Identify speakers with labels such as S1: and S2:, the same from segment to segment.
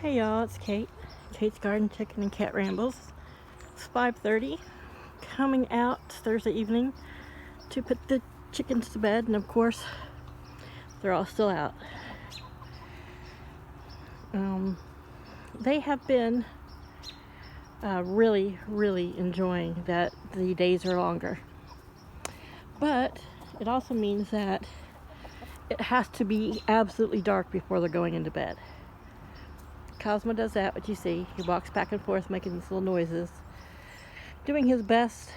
S1: Hey y'all, it's Kate. Kate's Garden Chicken and Cat Rambles. It's 5:30. Coming out Thursday evening to put the chickens to bed, and of course, they're all still out. They have been really enjoying that the days are longer. But it also means that it has to be absolutely dark before they're going into bed. Cosmo does that, what you see. He walks back and forth making these little noises, doing his best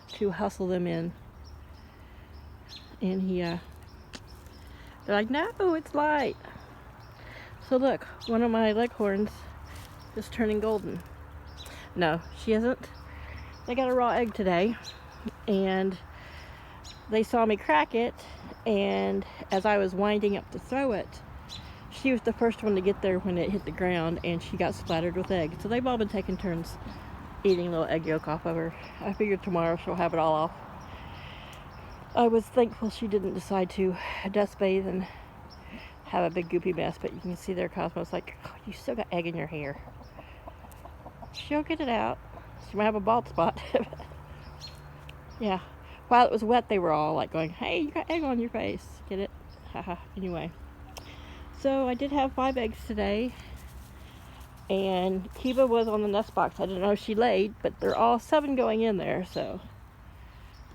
S1: to hustle them in. And they're like, no, it's light. So look, one of my leghorns is turning golden. No, she isn't. They got a raw egg today, and they saw me crack it, and as I was winding up to throw it, she was the first one to get there when it hit the ground, and she got splattered with egg. So they've all been taking turns eating a little egg yolk off of her. I figured tomorrow she'll have it all off. I was thankful she didn't decide to dust bathe and have a big goopy mess, but you can see there Cosmo's like, oh, you still got egg in your hair. She'll get it out. She might have a bald spot. Yeah. While it was wet, they were all like going, hey, you got egg on your face. Get it? Haha. Anyway. So I did have 5 eggs today, and Kiva was on the nest box. I didn't know she laid, but they're all 7 going in there, so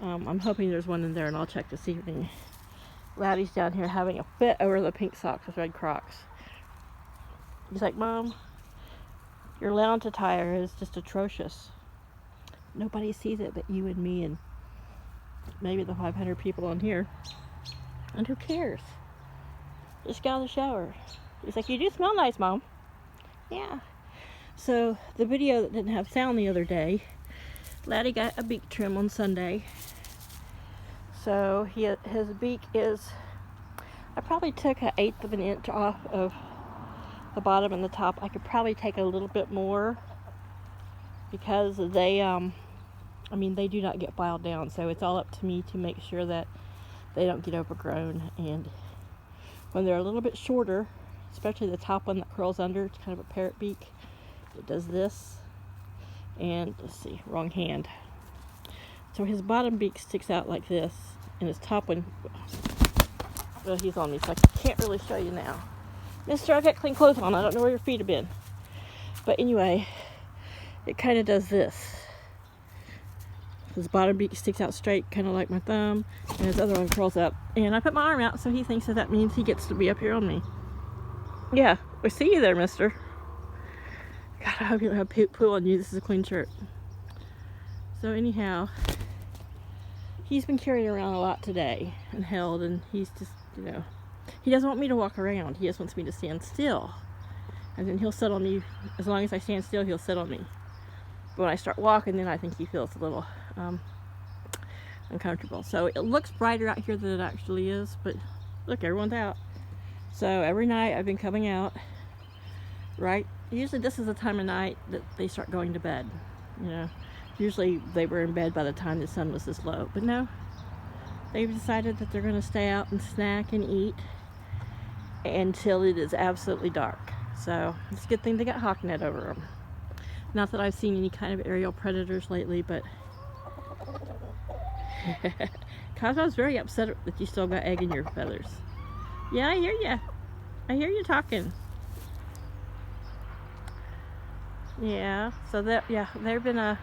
S1: I'm hoping there's one in there, and I'll check this evening. Laddie's down here having a fit over the pink socks with red Crocs. He's like, Mom, your lounge attire is just atrocious. Nobody sees it but you and me and maybe the 500 people on here. And who cares? Just got out of the shower. He's like, you do smell nice, Mom. Yeah. So the video that didn't have sound the other day, Laddie got a beak trim on Sunday. So his beak is, I probably took 1/8 of an inch off of the bottom and the top. I could probably take a little bit more because they do not get filed down. So it's all up to me to make sure that they don't get overgrown. And when they're a little bit shorter, especially the top one that curls under, it's kind of a parrot beak. It does this, and let's see, wrong hand. So his bottom beak sticks out like this, and his top one, well, he's on me, so I can't really show you now. Mister, I've got clean clothes on. I don't know where your feet have been. But anyway, it kind of does this. His bottom beak sticks out straight, kind of like my thumb, and his other one curls up. And I put my arm out, so he thinks that means he gets to be up here on me. Yeah, we see you there, mister. God, I hope you don't have poo on you. This is a clean shirt. So anyhow, he's been carried around a lot today and held, and he's just, he doesn't want me to walk around. He just wants me to stand still. And then he'll sit on me. As long as I stand still, he'll sit on me. But when I start walking, then I think he feels a little uncomfortable. So it looks brighter out here than it actually is, but look, everyone's out. So every night I've been coming out, right? Usually this is the time of night that they start going to bed. Usually they were in bed by the time the sun was this low, but no, they've decided that they're going to stay out and snack and eat until it is absolutely dark. So it's a good thing they got hawk net over them. Not that I've seen any kind of aerial predators lately, but Cosmo's very upset that you still got egg in your feathers. Yeah, I hear ya. I hear you talking. Yeah, so they've been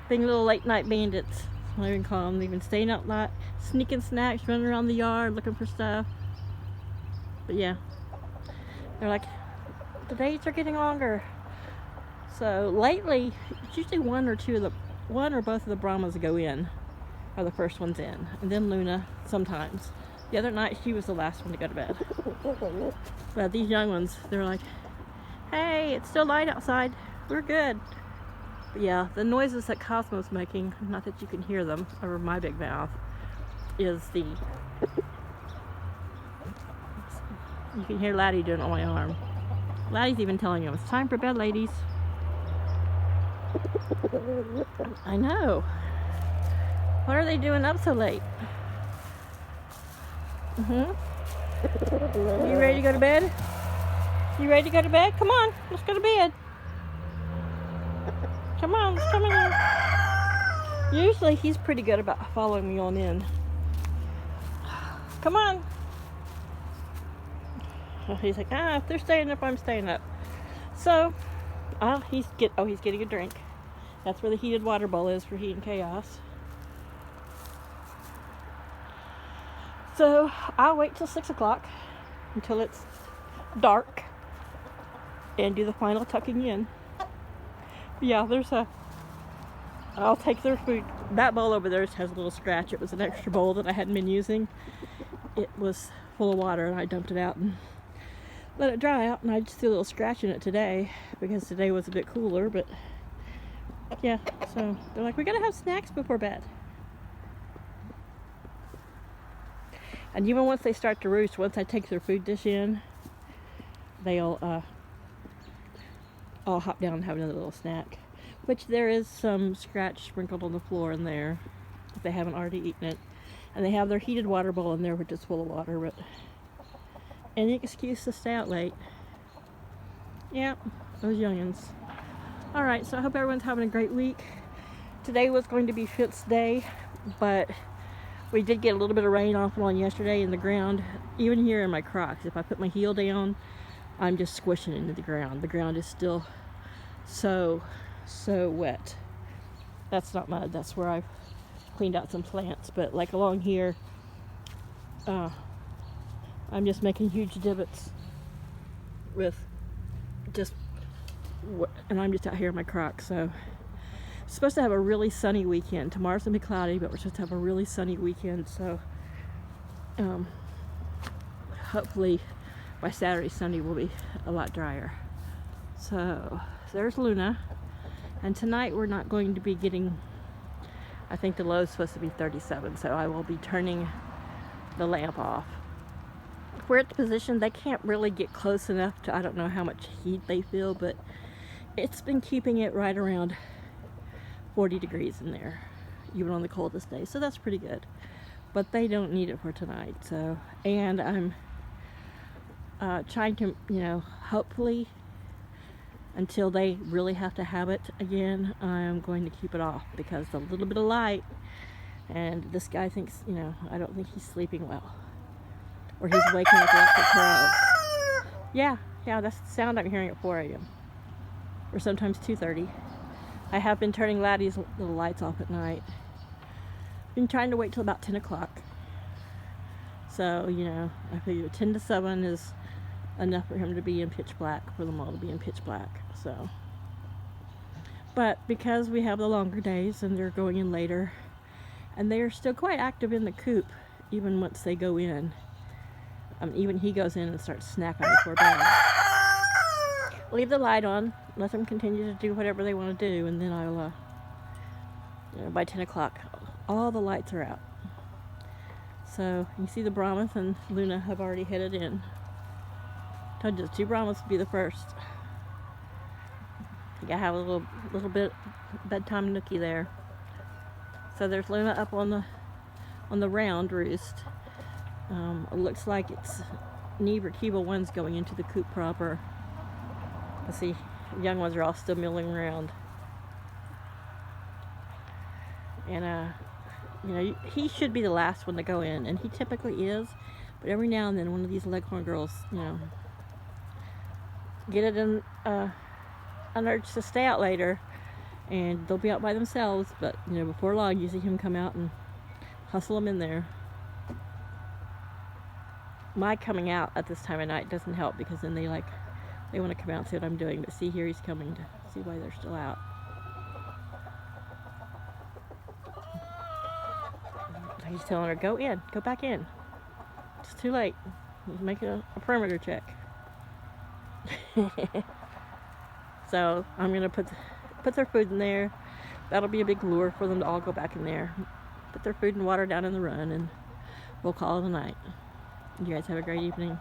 S1: being little late night bandits. I even call them. They've been staying out late, sneaking snacks, running around the yard looking for stuff. But yeah, they're like, the days are getting longer. So lately, it's usually one or both of the Brahmas go in, are the first ones in, and then Luna sometimes. The other night, she was the last one to go to bed. But these young ones, they're like, hey, it's still light outside. We're good. But yeah, the noises that Cosmo's making, not that you can hear them over my big mouth, is you can hear Laddie doing it on my arm. Laddie's even telling him, it's time for bed, ladies. I know. What are they doing up so late? You ready to go to bed? You ready to go to bed? Come on, let's go to bed. Come on, let's come in here. Usually he's pretty good about following me on in. Come on. He's like, if they're staying up, I'm staying up. So, he's getting a drink. That's where the heated water bowl is for heat and chaos. So, I'll wait till 6 o'clock until it's dark and do the final tucking in. Yeah, I'll take their food. That bowl over there has a little scratch. It was an extra bowl that I hadn't been using. It was full of water and I dumped it out and let it dry out, and I just threw a little scratch in it today because today was a bit cooler. But yeah, so they're like, we gotta have snacks before bed. And even once they start to roost, once I take their food dish in, they'll all hop down and have another little snack. Which there is some scratch sprinkled on the floor in there if they haven't already eaten it. And they have their heated water bowl in there, which is full of water. But any excuse to stay out late. Yeah, those youngins. Alright, so I hope everyone's having a great week. Today was going to be Fitz Day, but we did get a little bit of rain off and on yesterday in the ground. Even here in my Crocs, if I put my heel down, I'm just squishing into the ground. The ground is still so wet. That's not mud, that's where I've cleaned out some plants. But like along here, I'm just making huge divots with and I'm just out here in my Crocs. So it's supposed to have a really sunny weekend. Tomorrow's gonna be cloudy, but we're supposed to have a really sunny weekend. So hopefully by Saturday, Sunday will be a lot drier. So there's Luna. And tonight we're not going to be getting, I think the low is supposed to be 37, so I will be turning the lamp off. We're at the position they can't really get close enough to, I don't know how much heat they feel, but it's been keeping it right around 40 degrees in there, even on the coldest day, so that's pretty good. But they don't need it for tonight, so, and I'm trying to, hopefully, until they really have to have it again, I'm going to keep it off because a little bit of light, and this guy thinks, I don't think he's sleeping well. Or he's waking up like a crow. Yeah, that's the sound I'm hearing at 4 a.m. Or sometimes 2:30. I have been turning Laddie's little lights off at night. Been trying to wait till about 10 o'clock. So, I figure 10 to 7 is enough for him to be in pitch black, for them all to be in pitch black. So, but because we have the longer days and they're going in later, and they are still quite active in the coop even once they go in. Even he goes in and starts snacking before bed. Leave the light on, let them continue to do whatever they want to do, and then I'll by 10 o'clock all the lights are out. So you see the Brahmas and Luna have already headed in. Told you the 2 Brahmas would be the first. You gotta have a little bit bedtime nookie there. So there's Luna up on the round roost. It looks like it's Nebra Kiva one's going into the coop proper. Let's see, the young ones are all still milling around. And he should be the last one to go in, and he typically is. But every now and then, one of these Leghorn girls, get it in an urge to stay out later, and they'll be out by themselves. But before long, you see him come out and hustle them in there. My coming out at this time of night doesn't help because then they want to come out and see what I'm doing. But see, here he's coming to see why they're still out. He's telling her, go back in. It's too late. He's making a perimeter check. So I'm going to put their food in there. That'll be a big lure for them to all go back in there. Put their food and water down in the run, and we'll call it a night. You guys have a great evening.